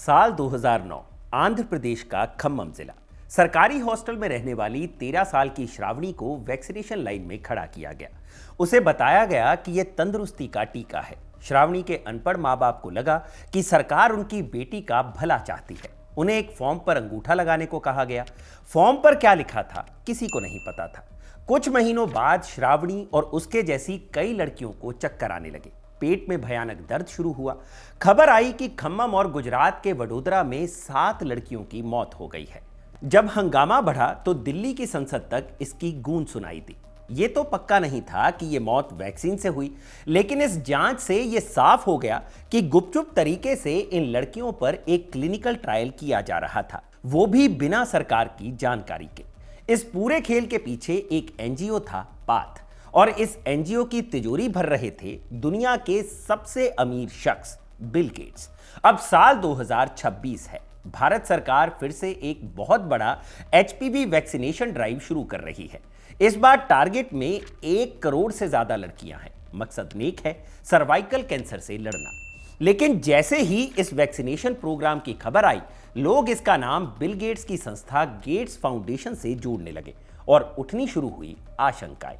साल 2009 आंध्र प्रदेश का खम्मम जिला। सरकारी हॉस्टल में रहने वाली 13 साल की श्रावणी को वैक्सीनेशन लाइन में खड़ा किया गया। उसे बताया गया कि यह तंदुरुस्ती का टीका है। श्रावणी के अनपढ़ माँ बाप को लगा कि सरकार उनकी बेटी का भला चाहती है। उन्हें एक फॉर्म पर अंगूठा लगाने को कहा गया। फॉर्म पर क्या लिखा था किसी को नहीं पता था। कुछ महीनों बाद श्रावणी और उसके जैसी कई लड़कियों को चक्कर आने लगे। पेट में भयानक दर्द शुरू हुआ। खबर आई कि खम्मम और गुजरात के वडोदरा में 7 लड़कियों की मौत हो गई है। जब हंगामा बढ़ा तो दिल्ली की संसद तक इसकी गूंज सुनाई दी। ये तो पक्का नहीं था कि ये मौत वैक्सीन से हुई, लेकिन इस जांच से ये साफ हो गया कि गुपचुप तरीके से इन लड़कियों पर एक क्लिनिकल ट्रायल किया जा रहा था, वो भी बिना सरकार की जानकारी के। इस पूरे खेल के पीछे एक एनजीओ था, पाथ, और इस एनजीओ की तिजोरी भर रहे थे दुनिया के सबसे अमीर शख्स बिल गेट्स। अब साल 2026 है। भारत सरकार फिर से एक बहुत बड़ा एचपीवी वैक्सीनेशन ड्राइव शुरू कर रही है। इस बार टारगेट में 1 करोड़ से ज्यादा लड़कियां हैं। मकसद नेक है, सर्वाइकल कैंसर से लड़ना। लेकिन जैसे ही इस वैक्सीनेशन प्रोग्राम की खबर आई, लोग इसका नाम बिल गेट्स की संस्था गेट्स फाउंडेशन से जोड़ने लगे और उठनी शुरू हुई आशंकाएं।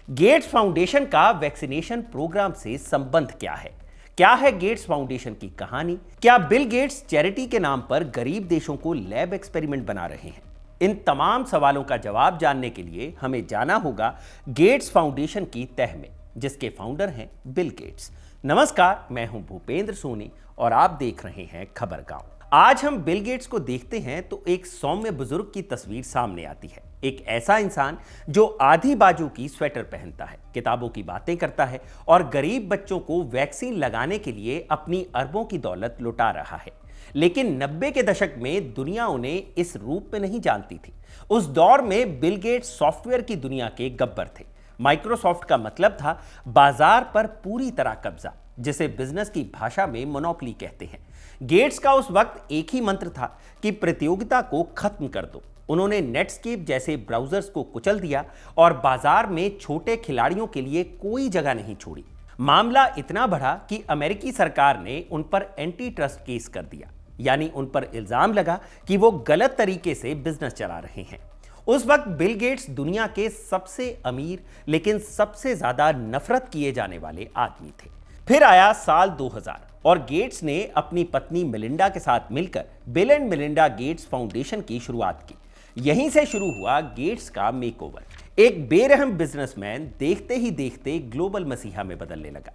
गेट्स फाउंडेशन का वैक्सीनेशन प्रोग्राम से संबंध क्या है? क्या है गेट्स फाउंडेशन की कहानी? क्या बिल गेट्स चैरिटी के नाम पर गरीब देशों को लैब एक्सपेरिमेंट बना रहे हैं? इन तमाम सवालों का जवाब जानने के लिए हमें जाना होगा गेट्स फाउंडेशन की तह में, जिसके फाउंडर हैं बिल गेट्स। नमस्कार, मैं हूं भूपेंद्र सोनी और आप देख रहे हैं खबर गांव। आज हम बिल गेट्स को देखते हैं तो एक सौम्य बुजुर्ग की तस्वीर सामने आती है। एक ऐसा इंसान जो आधी बाजू की स्वेटर पहनता है, किताबों की बातें करता है और गरीब बच्चों को वैक्सीन लगाने के लिए अपनी अरबों की दौलत लुटा रहा है। लेकिन 90 के दशक में दुनिया उन्हें इस रूप में नहीं जानती थी। उस दौर में बिल गेट्स सॉफ्टवेयर की दुनिया के गब्बर थे। माइक्रोसॉफ्ट का मतलब था बाजार पर पूरी तरह कब्जा, जिसे बिजनेस की भाषा में मोनोपोली कहते हैं। गेट्स का उस वक्त एक ही मंत्र था कि प्रतियोगिता को खत्म कर दो। उन्होंने नेटस्केप जैसे ब्राउजर्स को कुचल दिया और बाजार में छोटे खिलाड़ियों के लिए कोई जगह नहीं छोड़ी। मामला इतना बढ़ा कि अमेरिकी सरकार ने उन पर एंटी ट्रस्ट केस कर दिया, यानी उन पर इल्जाम लगा कि वो गलत तरीके से बिजनेस चला रहे हैं। उस वक्त बिल गेट्स दुनिया के सबसे अमीर लेकिन सबसे ज्यादा नफरत किए जाने वाले आदमी थे। फिर आया साल 2000 और गेट्स ने अपनी पत्नी मिलिंडा के साथ मिलकर bill and Melinda Gates foundation की शुरुआत की। यहीं से शुरू हुआ गेट्स का मेकओवर। एक बेरहम बिजनेसमैन देखते ही देखते ग्लोबल मसीहा में बदलने लगा।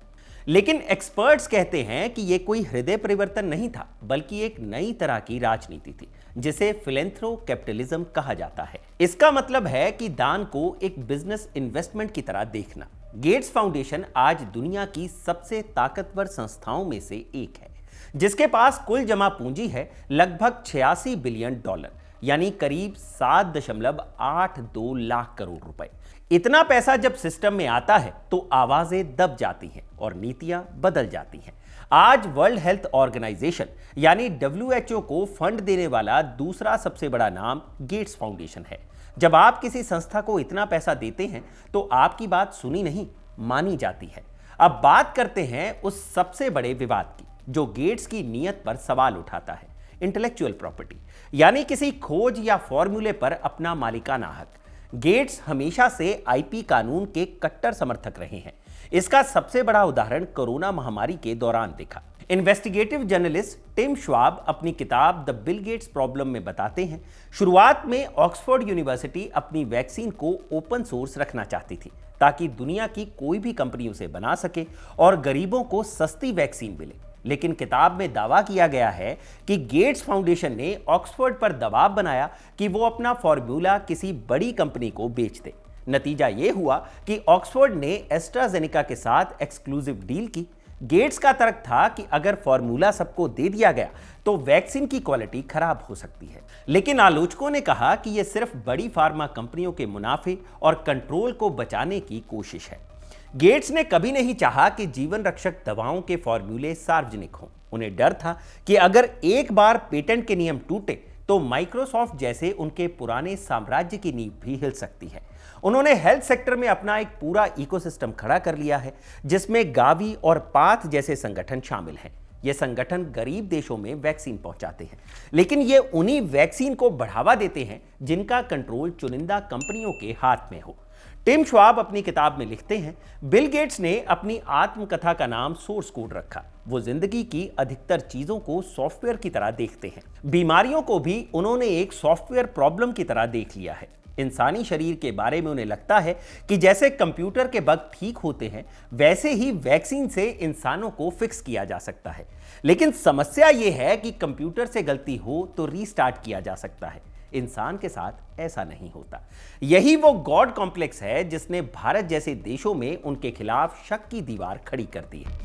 लेकिन एक्सपर्ट्स कहते हैं कि यह कोई हृदय परिवर्तन नहीं था, बल्कि एक नई तरह की राजनीति थी, जिसे फिलैंथ्रो कैपिटलिज्म कहा जाता है। इसका मतलब है कि दान को एक बिजनेस इन्वेस्टमेंट की तरह देखना। गेट्स फाउंडेशन आज दुनिया की सबसे ताकतवर संस्थाओं में से एक है, जिसके पास कुल जमा पूंजी है लगभग $86 बिलियन, यानी करीब 7.82 लाख करोड़ रुपए। इतना पैसा जब सिस्टम में आता है तो आवाजें दब जाती हैं और नीतियां बदल जाती हैं। आज वर्ल्ड हेल्थ ऑर्गेनाइजेशन यानी WHO को फंड देने वाला दूसरा सबसे बड़ा नाम गेट्स फाउंडेशन है। जब आप किसी संस्था को इतना पैसा देते हैं तो आपकी बात सुनी नहीं, मानी जाती है। अब बात करते हैं उस सबसे बड़े विवाद की, जो गेट्स की नीयत पर सवाल उठाता है, इंटेलेक्चुअल प्रॉपर्टी, यानी किसी खोज या फॉर्मूले पर अपना मालिकाना हक। गेट्स हमेशा से आईपी कानून के कट्टर समर्थक रहे हैं। इसका सबसे बड़ा उदाहरण कोरोना महामारी के दौरान दिखा। इन्वेस्टिगेटिव जर्नलिस्ट टिम श्वाब अपनी किताब द बिल गेट्स प्रॉब्लम में बताते हैं, शुरुआत में ऑक्सफोर्ड यूनिवर्सिटी अपनी वैक्सीन को ओपन सोर्स रखना चाहती थी, ताकि दुनिया की कोई भी कंपनी उसे बना सके और गरीबों को सस्ती वैक्सीन मिले। लेकिन किताब में दावा किया गया है कि गेट्स फाउंडेशन ने ऑक्सफोर्ड पर दबाव बनाया कि वो अपना फॉर्मूला किसी बड़ी कंपनी को बेच दे। नतीजा ये हुआ कि ऑक्सफोर्ड ने एस्ट्राजेनेका के साथ एक्सक्लूसिव डील की। गेट्स का तर्क था कि अगर फॉर्मूला सबको दे दिया गया तो वैक्सीन की क्वालिटी खराब हो सकती है। लेकिन आलोचकों ने कहा कि यह सिर्फ बड़ी फार्मा कंपनियों के मुनाफे और कंट्रोल को बचाने की कोशिश है। गेट्स ने कभी नहीं चाहा कि जीवन रक्षक दवाओं के फॉर्मूले सार्वजनिक हों। उन्हें डर था कि अगर एक बार पेटेंट के नियम टूटे तो माइक्रोसॉफ्ट जैसे उनके पुराने साम्राज्य की नींव भी हिल सकती है। उन्होंने हेल्थ सेक्टर में अपना एक पूरा इकोसिस्टम खड़ा कर लिया है, जिसमें गावी और पाथ जैसे संगठन शामिल हैं। ये संगठन गरीब देशों में वैक्सीन पहुंचाते हैं, लेकिन ये उन्हीं वैक्सीन को बढ़ावा देते हैं जिनका कंट्रोल चुनिंदा कंपनियों के हाथ में हो। टिम श्वाब अपनी किताब में लिखते हैं, बिल गेट्स ने अपनी आत्मकथा का नाम सोर्स कोड रखा। वो जिंदगी की अधिकतर चीजों को सॉफ्टवेयर की तरह देखते हैं। बीमारियों को भी उन्होंने एक सॉफ्टवेयर प्रॉब्लम की तरह देख लिया है। इंसानी शरीर के बारे में उन्हें लगता है कि जैसे कंप्यूटर के बग ठीक होते हैं, वैसे ही वैक्सीन से इंसानों को फिक्स किया जा सकता है। लेकिन समस्या यह है कि कंप्यूटर से गलती हो तो रीस्टार्ट किया जा सकता है, इंसान के साथ ऐसा नहीं होता। यही वो गॉड कॉम्प्लेक्स है जिसने भारत जैसे देशों में उनके खिलाफ शक की दीवार खड़ी कर दी है।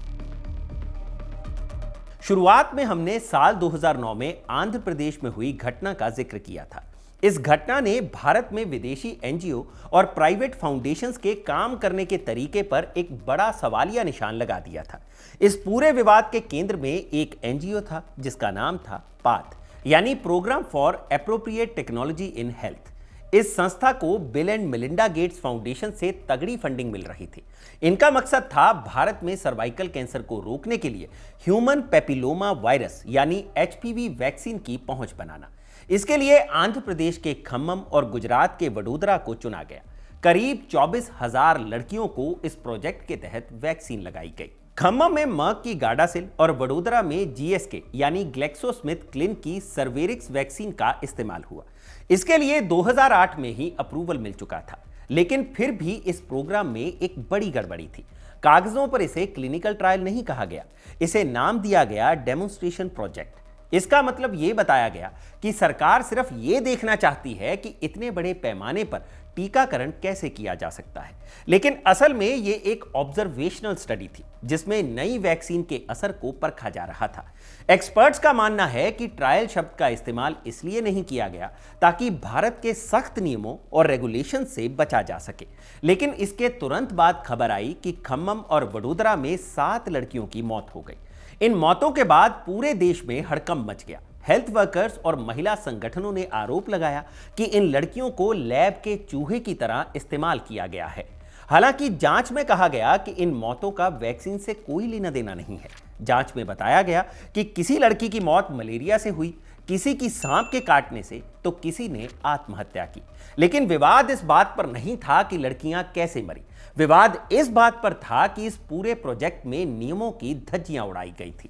शुरुआत में हमने साल 2009 में आंध्र प्रदेश में हुई घटना का जिक्र किया था। इस घटना ने भारत में विदेशी एनजीओ और प्राइवेट फाउंडेशंस के काम करने के तरीके पर एक बड़ा सवालिया निशान लगा दिया था। इस पूरे विवाद के केंद्र में एक एनजीओ था जिसका नाम था पाथ, यानी program for appropriate technology in health. इस संस्था को Bill and Melinda Gates Foundation से तगड़ी फंडिंग मिल रही थी। इनका मकसद था भारत में सर्वाइकल कैंसर को रोकने के लिए ह्यूमन पेपिलोमा वायरस यानी एचपीवी वैक्सीन की पहुंच बनाना। इसके लिए आंध्र प्रदेश के खम्मम और गुजरात के वडोदरा को चुना गया। करीब 24,000 लड़कियों को इस प्रोजेक्ट के तहत वैक्सीन लगाई गई। खम्मम में मर्क की गार्डासिल और वडोदरा में जीएसके यानी ग्लेक्सोस्मिथक्लाइन की सर्वेरिक्स वैक्सीन का इस्तेमाल हुआ। इसके लिए 2008 में ही अप्रूवल मिल चुका था, लेकिन फिर भी इस प्रोग्राम में एक बड़ी गड़बड़ी थी। कागजों पर इसे क्लिनिकल ट्रायल नहीं कहा गया, इसे नाम दिया गया डेमोन्स्ट्रेशन प्रोजेक्ट। इसका मतलब यह बताया गया कि सरकार सिर्फ यह देखना चाहती है कि इतने बड़े पैमाने पर टीकाकरण कैसे किया जा सकता है, लेकिन असल में यह एक ऑब्जर्वेशनल स्टडी थी जिसमें नई वैक्सीन के असर को परखा जा रहा था। एक्सपर्ट्स का मानना है कि ट्रायल शब्द का इस्तेमाल इसलिए नहीं किया गया ताकि भारत के सख्त नियमों और रेगुलेशन से बचा जा सके, लेकिन इसके तुरंत बाद खबर आई कि खम्मम और वडोदरा में 7 लड़कियों की मौत हो गई। इन मौतों के बाद पूरे देश में हड़कंप मच गया। हेल्थ वर्कर्स और महिला संगठनों ने आरोप लगाया कि इन लड़कियों को लैब के चूहे की तरह इस्तेमाल किया गया है। हालांकि जांच में कहा गया कि इन मौतों का वैक्सीन से कोई लेना देना नहीं है। जांच में बताया गया कि किसी लड़की की मौत मलेरिया से हुई, किसी की सांप के काटने से, तो किसी ने आत्महत्या की। लेकिन विवाद इस बात पर नहीं था कि लड़कियां कैसे मरी, विवाद इस बात पर था कि इस पूरे प्रोजेक्ट में नियमों की धज्जियां उड़ाई गई थी।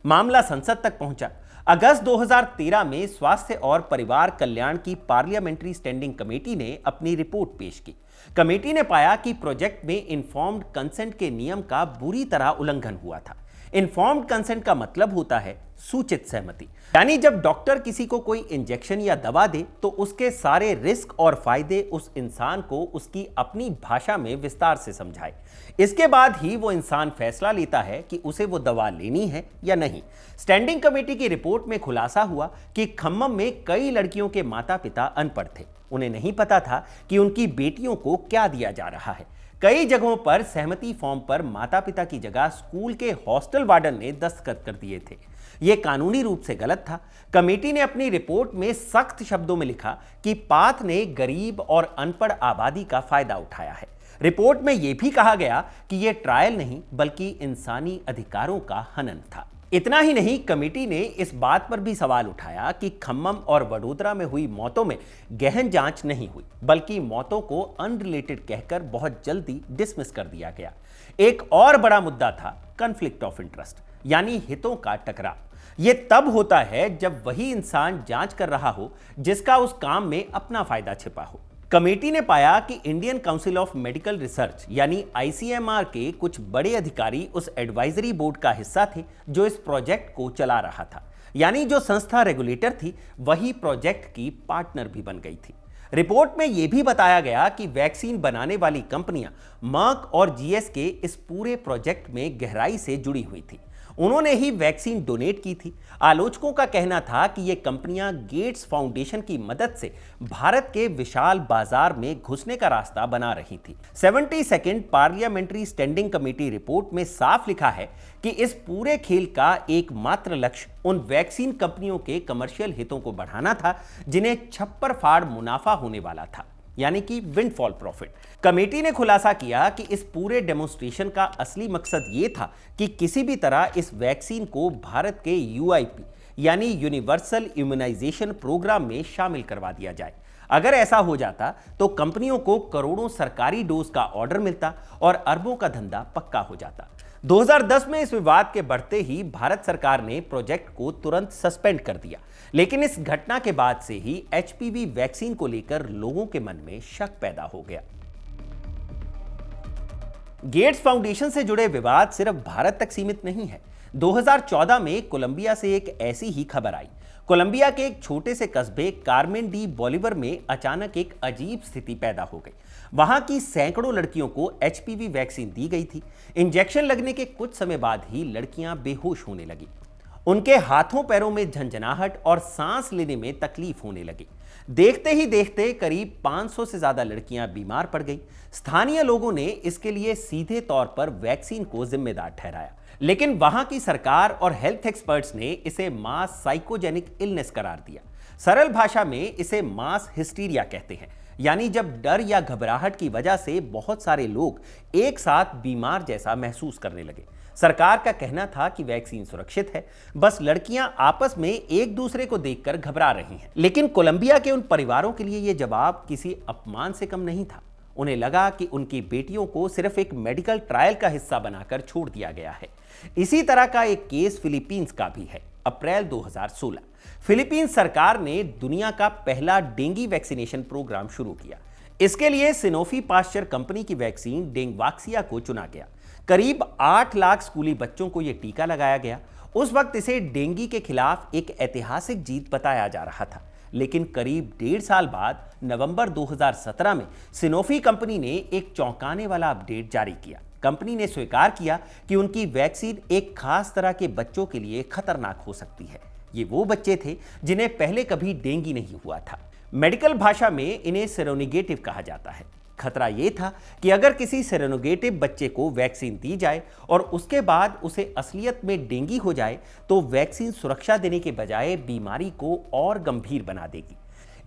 मामला संसद तक पहुंचा। अगस्त 2013 में स्वास्थ्य और परिवार कल्याण की पार्लियामेंट्री स्टैंडिंग कमेटी ने अपनी रिपोर्ट पेश की। कमेटी ने पाया कि प्रोजेक्ट में इन्फॉर्म्ड कंसेंट के नियम का बुरी तरह उल्लंघन हुआ था। इन्फॉर्म्ड कंसेंट का मतलब होता है सूचित सहमति, यानी जब डॉक्टर किसी को कोई इंजेक्शन या दवा दे तो उसके सारे रिस्क और फायदे उस इंसान को उसकी अपनी भाषा में विस्तार से समझाए। इसके बाद ही वो इंसान फैसला लेता है कि उसे वो दवा लेनी है या नहीं। स्टैंडिंग कमेटी की रिपोर्ट में खुलासा हुआ कि खम्मम में कई लड़कियों के माता पिता अनपढ़ थे। उन्हें नहीं पता था कि उनकी बेटियों को क्या दिया जा रहा है। कई जगहों पर सहमति फॉर्म पर माता पिता की जगह स्कूल के हॉस्टल वार्डन ने दस्तखत कर दिए थे। यह कानूनी रूप से गलत था। कमेटी ने अपनी रिपोर्ट में सख्त शब्दों में लिखा कि पाथ ने गरीब और अनपढ़ आबादी का फायदा उठाया है। रिपोर्ट में यह भी कहा गया कि यह ट्रायल नहीं बल्कि इंसानी अधिकारों का हनन था। इतना ही नहीं, कमेटी ने इस बात पर भी सवाल उठाया कि खम्मम और वडोदरा में हुई मौतों में गहन जांच नहीं हुई, बल्कि मौतों को अनरिलेटेड कहकर बहुत जल्दी डिसमिस कर दिया गया। एक और बड़ा मुद्दा था कॉन्फ्लिक्ट ऑफ इंटरेस्ट, यानी हितों का टकराव। यह तब होता है जब वही इंसान जांच कर रहा हो जिसका उस काम में अपना फायदा छिपा हो। कमेटी ने पाया कि Indian council of medical research यानी आईसीएमआर के कुछ बड़े अधिकारी उस एडवाइजरी बोर्ड का हिस्सा थे जो इस प्रोजेक्ट को चला रहा था, यानी जो संस्था रेगुलेटर थी वही प्रोजेक्ट की पार्टनर भी बन गई थी। रिपोर्ट में यह भी बताया गया कि वैक्सीन बनाने वाली कंपनियां मर्क और जीएसके इस पूरे प्रोजेक्ट में गहराई से जुड़ी हुई थी। उन्होंने ही वैक्सीन डोनेट की थी। आलोचकों का कहना था कि ये कंपनियां गेट्स फाउंडेशन की मदद से भारत के विशाल बाजार में घुसने का रास्ता बना रही थी। 72nd parliamentary standing committee report में साफ लिखा है कि इस पूरे खेल का एकमात्र लक्ष्य उन वैक्सीन कंपनियों के कमर्शियल हितों को बढ़ाना था जिन्हें छप्पर फाड़ मुनाफा होने वाला था। यानी कि विंडफॉल प्रॉफिट। कमेटी ने खुलासा किया कि इस पूरे डेमोन्स्ट्रेशन का असली मकसद ये था कि किसी भी तरह इस वैक्सीन को भारत के यूआईपी यानी यूनिवर्सल इम्यूनाइजेशन प्रोग्राम में शामिल करवा दिया जाए। अगर ऐसा हो जाता तो कंपनियों को करोड़ों सरकारी डोज का ऑर्डर मिलता और अरबों का धंधा पक्का हो जाता। 2010 में इस विवाद के बढ़ते ही भारत सरकार ने प्रोजेक्ट को तुरंत सस्पेंड कर दिया, लेकिन इस घटना के बाद से ही एचपीवी वैक्सीन को लेकर लोगों के मन में शक पैदा हो गया। गेट्स फाउंडेशन से जुड़े विवाद सिर्फ भारत तक सीमित नहीं है। 2014 में कोलंबिया से एक ऐसी ही खबर आई। कोलंबिया के एक छोटे से कस्बे कार्मेन डी बोलिवर में अचानक एक अजीब स्थिति पैदा हो गई। वहां की सैकड़ों लड़कियों को एचपीवी वैक्सीन दी गई थी। इंजेक्शन लगने के कुछ समय बाद ही लड़कियां बेहोश होने लगी। उनके हाथों पैरों में झंझनाहट और सांस लेने में तकलीफ होने लगी। देखते ही देखते करीब 500 से ज्यादा लड़कियां बीमार पड़ गई। स्थानीय लोगों ने इसके लिए सीधे तौर पर वैक्सीन को जिम्मेदार ठहराया, लेकिन वहां की सरकार और हेल्थ एक्सपर्ट्स ने इसे मास साइकोजेनिक इलनेस करार दिया। सरल भाषा में इसे मास हिस्टीरिया कहते हैं, यानी जब डर या घबराहट की वजह से बहुत सारे लोग एक साथ बीमार जैसा महसूस करने लगे। सरकार का कहना था कि वैक्सीन सुरक्षित है, बस लड़कियां आपस में एक दूसरे को देखकर घबरा रही हैं। लेकिन कोलंबिया के उन परिवारों के लिए यह जवाब किसी अपमान से कम नहीं था। उन्हें लगा कि उनकी बेटियों को सिर्फ एक मेडिकल ट्रायल का हिस्सा बनाकर छोड़ दिया गया है। इसी तरह का एक केस फिलीपींस का भी है। अप्रैल 2016 फिलीपींस सरकार ने दुनिया का पहला डेंगू वैक्सीनेशन प्रोग्राम शुरू किया। इसके लिए सिनोफी पास्चर कंपनी की वैक्सीन डेंगवाक्सिया को चुना गया। करीब 8 लाख स्कूली बच्चों को यह टीका लगाया गया। उस वक्त इसे डेंगू के खिलाफ एक ऐतिहासिक जीत बताया जा रहा था, लेकिन करीब 1.5 साल बाद नवंबर 2017 में सिनोफी कंपनी ने एक चौंकाने वाला अपडेट जारी किया। कंपनी ने स्वीकार किया कि उनकी वैक्सीन एक खास तरह के बच्चों के लिए खतरनाक हो सकती है। ये वो बच्चे थे जिन्हें पहले कभी डेंगू नहीं हुआ था। मेडिकल भाषा में इन्हें सेरोनेगेटिव कहा जाता है। खतरा यह था कि अगर किसी सेरोनेगेटिव बच्चे को वैक्सीन दी जाए और उसके बाद उसे असलियत में डेंगू हो जाए तो वैक्सीन सुरक्षा देने के बजाय बीमारी को और गंभीर बना देगी।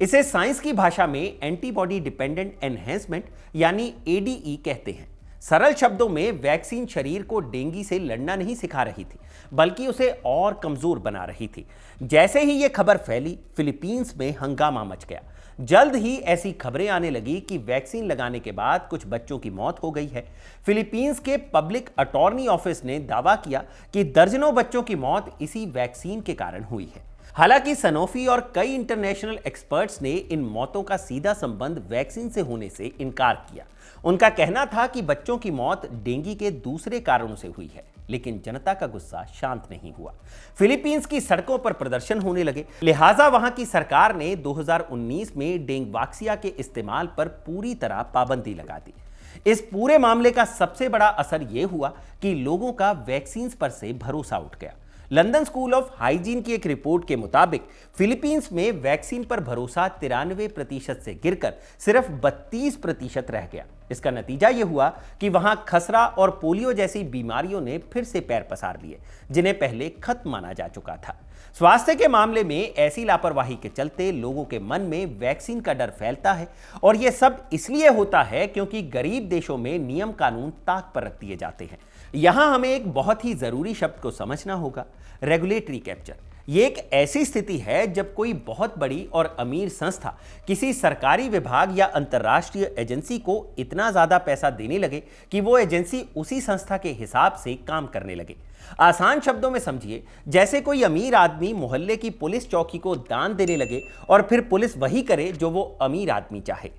इसे साइंस की भाषा में एंटीबॉडी डिपेंडेंट एनहेंसमेंट यानी एडीई कहते हैं। सरल शब्दों में वैक्सीन शरीर को डेंगू से लड़ना नहीं सिखा रही थी, बल्कि उसे और कमजोर बना रही थी। जैसे ही यह खबर फैली, फिलीपींस में हंगामा मच गया। जल्द ही ऐसी खबरें आने लगी कि वैक्सीन लगाने के बाद कुछ बच्चों की मौत हो गई है। फिलीपींस के पब्लिक अटॉर्नी ऑफिस ने दावा किया कि दर्जनों बच्चों की मौत इसी वैक्सीन के कारण हुई है। हालांकि सनोफी और कई इंटरनेशनल एक्सपर्ट्स ने इन मौतों का सीधा संबंध वैक्सीन से होने से इनकार किया। उनका कहना था कि बच्चों की मौत डेंगू के दूसरे कारणों से हुई है, लेकिन जनता का गुस्सा शांत नहीं हुआ। फिलीपींस की सड़कों पर प्रदर्शन होने लगे, लिहाजा वहां की सरकार ने 2019 में डेंगवाक्सिया के इस्तेमाल पर पूरी तरह पाबंदी लगा दी। इस पूरे मामले का सबसे बड़ा असर यह हुआ कि लोगों का वैक्सीन पर से भरोसा उठ गया। लंदन स्कूल ऑफ हाइजीन की एक रिपोर्ट के मुताबिक फिलीपींस में वैक्सीन पर भरोसा 93% से गिरकर सिर्फ 32% रह गया। इसका नतीजा यह हुआ कि वहां खसरा और पोलियो जैसी बीमारियों ने फिर से पैर पसार लिए, जिन्हें पहले खत्म माना जा चुका था। स्वास्थ्य के मामले में ऐसी लापरवाही के चलते लोगों के मन में वैक्सीन का डर फैलता है, और यह सब इसलिए होता है क्योंकि गरीब देशों में नियम कानून ताक पर रख दिए जाते हैं। यहां हमें एक बहुत ही जरूरी शब्द को समझना होगा, रेगुलेटरी कैप्चर। ये एक ऐसी स्थिति है जब कोई बहुत बड़ी और अमीर संस्था किसी सरकारी विभाग या अंतर्राष्ट्रीय एजेंसी को इतना ज्यादा पैसा देने लगे कि वो एजेंसी उसी संस्था के हिसाब से काम करने लगे। आसान शब्दों में समझिए, जैसे कोई अमीर आदमी मोहल्ले की पुलिस चौकी को दान देने लगे और फिर पुलिस वही करे जो वो अमीर आदमी चाहे।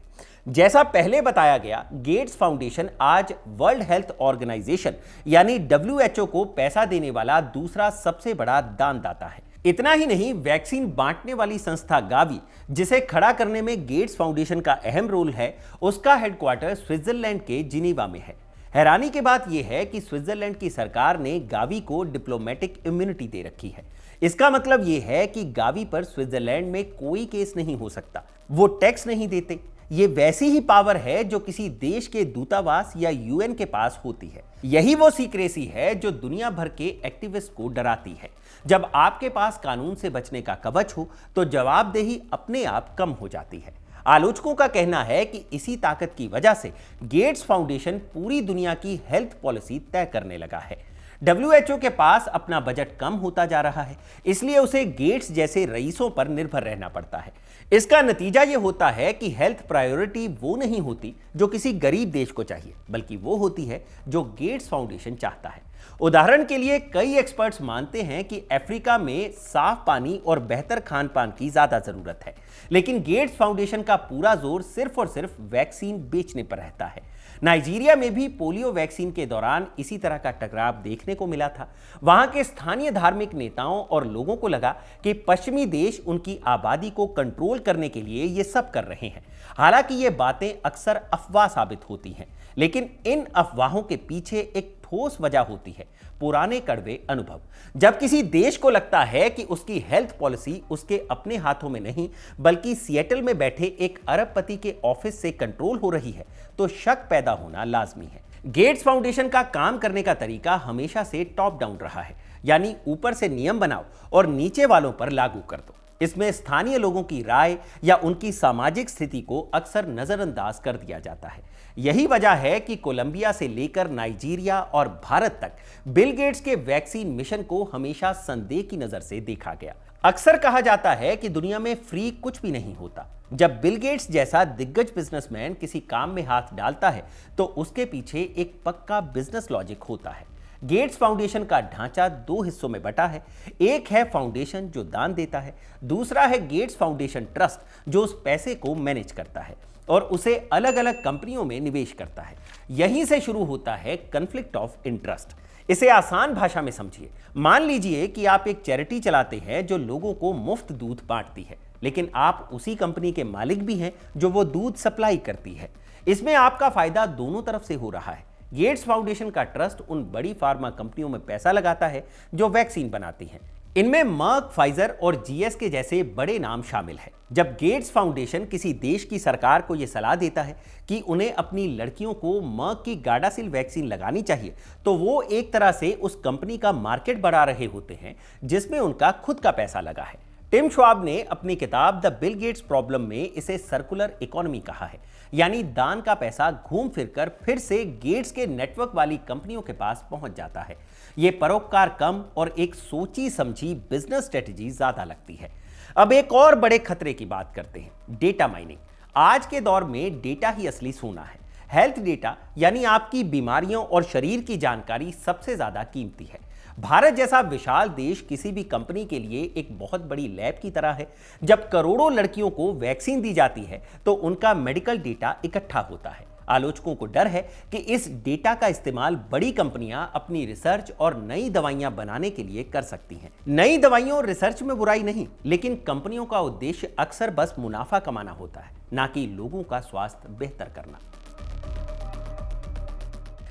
जैसा पहले बताया गया, गेट्स फाउंडेशन आज वर्ल्ड हेल्थ ऑर्गेनाइजेशन यानी WHO को पैसा देने वाला दूसरा सबसे बड़ा दानदाता है। इतना ही नहीं, वैक्सीन बांटने वाली संस्था गावी, जिसे खड़ा करने में गेट्स फाउंडेशन का अहम रोल है, उसका हेडक्वार्टर स्विट्जरलैंड के जिनीवा में है। हैरानी की बात यह है कि स्विट्जरलैंड की सरकार ने गावी को डिप्लोमेटिक इम्यूनिटी दे रखी है। इसका मतलब यह है कि गावी पर स्विट्जरलैंड में कोई केस नहीं हो सकता, वो टैक्स नहीं देते। ये वैसी ही पावर है जो किसी देश के दूतावास या UN के पास होती है। यही वो सीक्रेसी है जो दुनिया भर के एक्टिविस्ट को डराती है। जब आपके पास कानून से बचने का कवच हो तो जवाबदेही अपने आप कम हो जाती है। आलोचकों का कहना है कि इसी ताकत की वजह से गेट्स फाउंडेशन पूरी दुनिया की हेल्थ पॉलिसी तय करने लगा है। WHO के पास अपना बजट कम होता जा रहा है, इसलिए उसे गेट्स जैसे रईसों पर निर्भर रहना पड़ता है। इसका नतीजा यह होता है कि हेल्थ प्रायोरिटी वो नहीं होती जो किसी गरीब देश को चाहिए, बल्कि वो होती है जो गेट्स फाउंडेशन चाहता है। उदाहरण के लिए कई एक्सपर्ट्स मानते हैं कि अफ्रीका में साफ पानी और बेहतर खान पान की ज्यादा जरूरत है, लेकिन गेट्स फाउंडेशन का पूरा जोर सिर्फ और सिर्फ वैक्सीन बेचने पर रहता है। नाइजीरिया में भी पोलियो वैक्सीन के दौरान इसी तरह का टकराव देखने को मिला था। वहां के स्थानीय धार्मिक नेताओं और लोगों को लगा कि पश्चिमी देश उनकी आबादी को कंट्रोल करने के लिए ये सब कर रहे हैं। हालांकि ये बातें अक्सर अफवाह साबित होती हैं, लेकिन इन अफवाहों के पीछे एक ठोस वजह होती है, पुराने कड़वे अनुभव। जब किसी देश को लगता है कि उसकी हेल्थ पॉलिसी उसके अपने हाथों में नहीं बल्कि सिएटल में बैठे एक अरबपति के ऑफिस से कंट्रोल हो रही है, तो शक पैदा होना लाजमी है। गेट्स फाउंडेशन का काम करने का तरीका हमेशा से टॉप डाउन रहा है, यानी ऊपर से नियम बनाओ और नीचे वालों पर लागू कर दो। इसमें स्थानीय लोगों की राय या उनकी सामाजिक स्थिति को अक्सर नजरअंदाज कर दिया जाता है। यही वजह है कि कोलंबिया से लेकर नाइजीरिया और भारत तक बिल गेट्स के वैक्सीन मिशन को हमेशा संदेह की नजर से देखा गया। अक्सर कहा जाता है कि दुनिया में फ्री कुछ भी नहीं होता। जब बिल गेट्स जैसा दिग्गज बिजनेसमैन किसी काम में हाथ डालता है तो उसके पीछे एक पक्का बिजनेस लॉजिक होता है। गेट्स फाउंडेशन का ढांचा दो हिस्सों में बटा है। एक है फाउंडेशन जो दान देता है, दूसरा है गेट्स फाउंडेशन ट्रस्ट जो उस पैसे को मैनेज करता है और उसे अलग अलग कंपनियों में निवेश करता है। यहीं से शुरू होता है कॉन्फ्लिक्ट ऑफ इंटरेस्ट। इसे आसान भाषा में समझिए। मान लीजिए कि आप एक चैरिटी चलाते हैं जो लोगों को मुफ्त दूध बांटती है, लेकिन आप उसी कंपनी के मालिक भी हैं जो वो दूध सप्लाई करती है। इसमें आपका फायदा दोनों तरफ से हो रहा है। गेट्स फाउंडेशन का ट्रस्ट उन बड़ी फार्मा कंपनियों में पैसा लगाता है जो वैक्सीन बनाती हैं। इनमें मर्क, फाइजर और GSK जैसे बड़े नाम शामिल हैं। जब गेट्स फाउंडेशन किसी देश की सरकार को यह सलाह देता है कि उन्हें अपनी लड़कियों को मर्क की गार्डासिल वैक्सीन लगानी चाहिए, तो वो एक तरह से उस कंपनी का मार्केट बढ़ा रहे होते हैं जिसमें उनका खुद का पैसा लगा है। टिम श्वाब ने अपनी किताब द बिल गेट्स प्रॉब्लम में इसे सर्कुलर इकोनॉमी कहा है, यानी दान का पैसा घूम फिरकर फिर से गेट्स के नेटवर्क वाली कंपनियों के पास पहुंच जाता है। यह परोपकार कम और एक सोची समझी बिजनेस स्ट्रेटेजी ज्यादा लगती है। अब एक और बड़े खतरे की बात करते हैं, डेटा माइनिंग। आज के दौर में डेटा ही असली सोना है। हेल्थ डेटा यानी आपकी बीमारियों और शरीर की जानकारी सबसे ज्यादा कीमती है। भारत जैसा विशाल देश किसी भी कंपनी के लिए एक बहुत बड़ी लैब की तरह है। जब करोड़ों लड़कियों को वैक्सीन दी जाती है तो उनका मेडिकल डेटा इकट्ठा होता है। आलोचकों को डर है कि इस डेटा का इस्तेमाल बड़ी कंपनियां अपनी रिसर्च और नई दवाइयां बनाने के लिए कर सकती हैं। नई दवाइयों और रिसर्च में बुराई नहीं, लेकिन कंपनियों का उद्देश्य अक्सर बस मुनाफा कमाना होता है, ना कि लोगों का स्वास्थ्य बेहतर करना।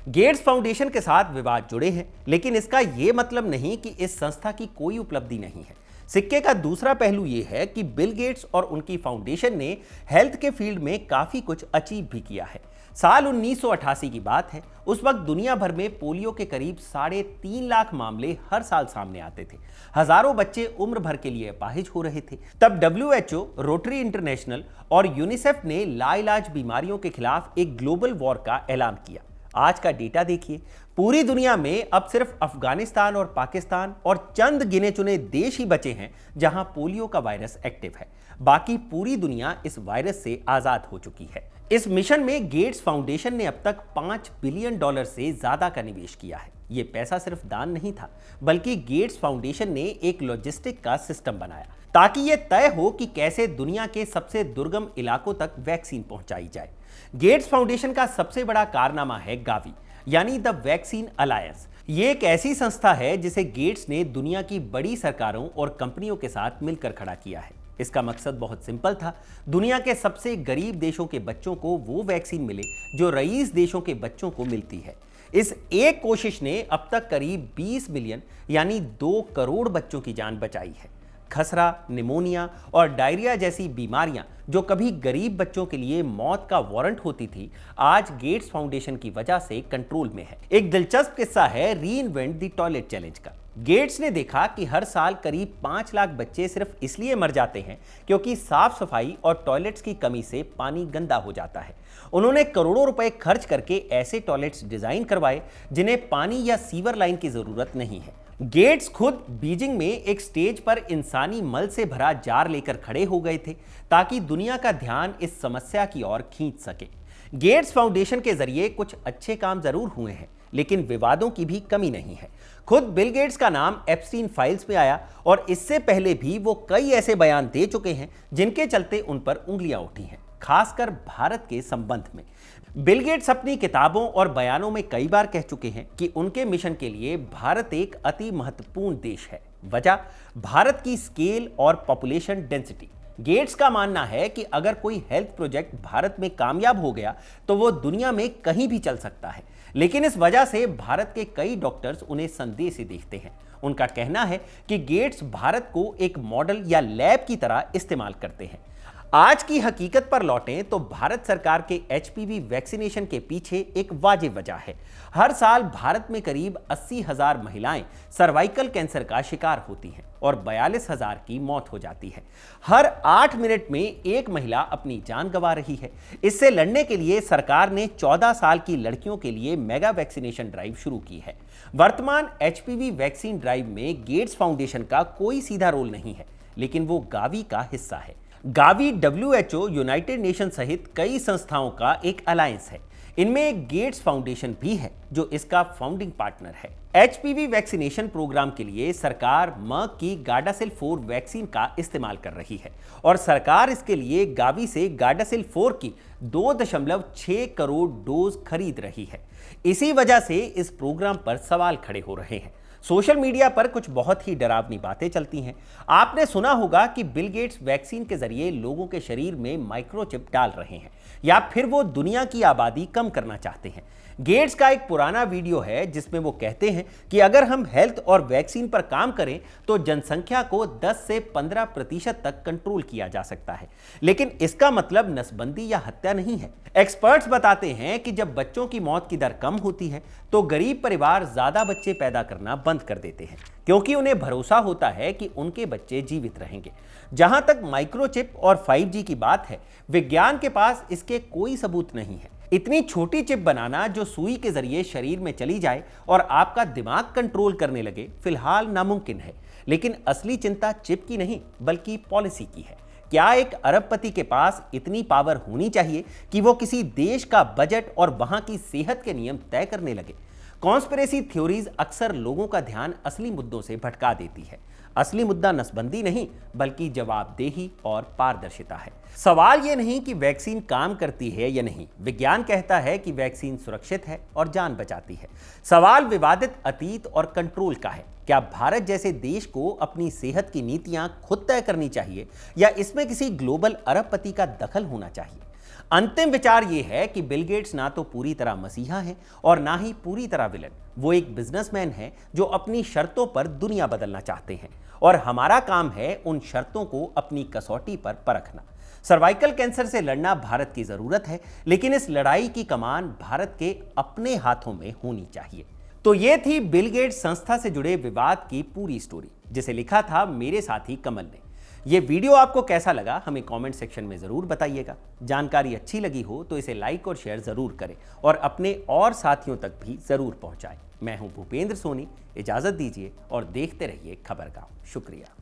गेट्स फाउंडेशन के साथ विवाद जुड़े हैं, लेकिन इसका यह मतलब नहीं कि इस संस्था की कोई उपलब्धि नहीं है। सिक्के का दूसरा पहलू यह है कि बिल गेट्स और उनकी फाउंडेशन ने हेल्थ के फील्ड में काफी कुछ अचीव भी किया है। साल 1988 की बात है। उस वक्त दुनिया भर में पोलियो के करीब 3.5 लाख मामले हर साल सामने आते थे। हजारों बच्चे उम्र भर के लिए अपाहिज हो रहे थे। तब WHO, रोटरी इंटरनेशनल और यूनिसेफ ने लाइलाज बीमारियों के खिलाफ एक ग्लोबल वॉर का ऐलान किया। आज का डेटा देखिए, पूरी दुनिया में अब सिर्फ अफगानिस्तान और पाकिस्तान और चंद गिने चुने देश ही बचे हैं जहां पोलियो का वायरस एक्टिव है। बाकी पूरी दुनिया इस वायरस से आजाद हो चुकी है। इस मिशन में गेट्स फाउंडेशन ने अब तक $5 बिलियन से ज्यादा का निवेश किया है। यह पैसा सिर्फ दान नहीं था, बल्कि गेट्स फाउंडेशन ने एक लॉजिस्टिक का सिस्टम बनाया ताकि यह तय हो कि कैसे दुनिया के सबसे दुर्गम इलाकों तक वैक्सीन पहुंचाई जाए। गेट्स फाउंडेशन का सबसे बड़ा कारनामा है गावी, यानी द वैक्सीन अलायंस। ये एक ऐसी संस्था है जिसे गेट्स ने दुनिया की बड़ी सरकारों और कंपनियों के साथ मिलकर खड़ा किया है। इसका मकसद बहुत सिंपल था, दुनिया के सबसे गरीब देशों के बच्चों को वो वैक्सीन मिले जो रईस देशों के बच्चों को मिलती है। इस एक कोशिश ने अब तक करीब 20 मिलियन यानी 2 करोड़ बच्चों की जान बचाई है। खसरा, निमोनिया और डायरिया जैसी बीमारियां जो कभी गरीब बच्चों के लिए मौत का वारंट होती थी, आज गेट्स फाउंडेशन की वजह से कंट्रोल में है। एक दिलचस्प किस्सा है रीइन्वेंट द टॉयलेट चैलेंज का। गेट्स ने देखा कि हर साल करीब 5 लाख बच्चे सिर्फ इसलिए मर जाते हैं क्योंकि साफ सफाई और टॉयलेट्स की कमी से पानी गंदा हो जाता है। उन्होंने करोड़ों रुपए खर्च करके ऐसे टॉयलेट्स डिजाइन करवाए जिन्हें पानी या सीवर लाइन की जरूरत नहीं है। गेट्स खुद बीजिंग में एक स्टेज पर इंसानी मल से भरा जार लेकर खड़े हो गए थे ताकि दुनिया का ध्यान इस समस्या की ओर खींच सके। गेट्स फाउंडेशन के जरिए कुछ अच्छे काम जरूर हुए हैं, लेकिन विवादों की भी कमी नहीं है। खुद बिल गेट्स का नाम एप्स्टीन फाइल्स में आया और इससे पहले भी वो कई ऐसे बयान दे चुके हैं जिनके चलते उन पर उंगलियां उठी हैं, खासकर भारत के संबंध में। बिल गेट्स अपनी किताबों और बयानों में कई बार कह चुके हैं कि उनके मिशन के लिए भारत एक अति महत्वपूर्ण देश है। वजह भारत की स्केल और पॉपुलेशन डेंसिटी। गेट्स का मानना है कि अगर कोई हेल्थ प्रोजेक्ट भारत में कामयाब हो गया तो वो दुनिया में कहीं भी चल सकता है, लेकिन इस वजह से भारत के कई डॉक्टर्स उन्हें संदेह से देखते हैं। उनका कहना है कि गेट्स भारत को एक मॉडल या लैब की तरह इस्तेमाल करते हैं। आज की हकीकत पर लौटें तो भारत सरकार के एचपीवी वैक्सीनेशन के पीछे एक वाजिब वजह है। हर साल भारत में करीब 80,000 महिलाएं सर्वाइकल कैंसर का शिकार होती हैं और 42,000 की मौत हो जाती है। हर 8 मिनट में एक महिला अपनी जान गंवा रही है। इससे लड़ने के लिए सरकार ने 14 साल की लड़कियों के लिए मेगा वैक्सीनेशन ड्राइव शुरू की है। वर्तमान एचपीवी वैक्सीन ड्राइव में गेट्स फाउंडेशन का कोई सीधा रोल नहीं है, लेकिन वो गावी का हिस्सा है। गावी WHO, यूनाइटेड नेशन सहित कई संस्थाओं का एक अलायंस है। इनमें एक गेट्स फाउंडेशन भी है जो इसका फाउंडिंग पार्टनर है। एचपीवी वैक्सीनेशन प्रोग्राम के लिए सरकार मर्क की गार्डासिल 4 वैक्सीन का इस्तेमाल कर रही है और सरकार इसके लिए गावी से गार्डासिल 4 की 2.6 करोड़ डोज खरीद रही है। इसी वजह से इस प्रोग्राम पर सवाल खड़े हो रहे हैं। सोशल मीडिया पर कुछ बहुत ही डरावनी बातें चलती हैं। आपने सुना होगा कि बिल गेट्स वैक्सीन के जरिए लोगों के शरीर में माइक्रोचिप डाल रहे हैं या फिर वो दुनिया की आबादी कम करना चाहते हैं। गेट्स का एक पुराना वीडियो है जिसमें वो कहते हैं कि अगर हम हेल्थ और वैक्सीन पर काम करें तो जनसंख्या को 10 से 15% तक कंट्रोल किया जा सकता है, लेकिन इसका मतलब नसबंदी या हत्या नहीं है। एक्सपर्ट्स बताते हैं कि जब बच्चों की मौत की दर कम होती है तो गरीब परिवार ज्यादा बच्चे पैदा करना बंद कर देते हैं, क्योंकि उन्हें भरोसा होता है कि उनके बच्चे जीवित रहेंगे। जहां तक माइक्रोचिप और 5G की बात है, विज्ञान के पास इसके कोई सबूत नहीं है। इतनी छोटी चिप बनाना जो सुई के जरिए शरीर में चली जाए और आपका दिमाग कंट्रोल करने लगे, फिलहाल नामुमकिन है। लेकिन असली चिंता चिप की नहीं बल्कि पॉलिसी की है। क्या एक अरबपति के पास इतनी पावर होनी चाहिए कि वो किसी देश का बजट और वहां की सेहत के नियम तय करने लगे? कॉन्स्पिरेसी थ्योरीज अक्सर लोगों का ध्यान असली मुद्दों से भटका देती है। असली मुद्दा नसबंदी नहीं बल्कि जवाबदेही और पारदर्शिता है। सवाल यह नहीं कि वैक्सीन काम करती है या नहीं। विज्ञान कहता है कि वैक्सीन सुरक्षित है और जान बचाती है। सवाल विवादित अतीत और कंट्रोल का है। क्या भारत जैसे देश को अपनी सेहत की नीतियां खुद तय करनी चाहिए या इसमें किसी ग्लोबल अरबपति का दखल होना चाहिए? अंतिम विचार यह है कि बिल गेट्स ना तो पूरी तरह मसीहा है और ना ही पूरी तरह विलन। वो एक बिजनेसमैन है जो अपनी शर्तों पर दुनिया बदलना चाहते हैं और हमारा काम है उन शर्तों को अपनी कसौटी पर परखना। सर्वाइकल कैंसर से लड़ना भारत की जरूरत है, लेकिन इस लड़ाई की कमान भारत के अपने हाथों में होनी चाहिए। तो ये थी बिल गेट्स संस्था से जुड़े विवाद की पूरी स्टोरी, जिसे लिखा था मेरे साथी कमल ने। ये वीडियो आपको कैसा लगा हमें कमेंट सेक्शन में जरूर बताइएगा। जानकारी अच्छी लगी हो तो इसे लाइक और शेयर जरूर करें और अपने और साथियों तक भी जरूर पहुंचाएं। मैं हूं भूपेंद्र सोनी, इजाजत दीजिए और देखते रहिए खबरगांव। शुक्रिया।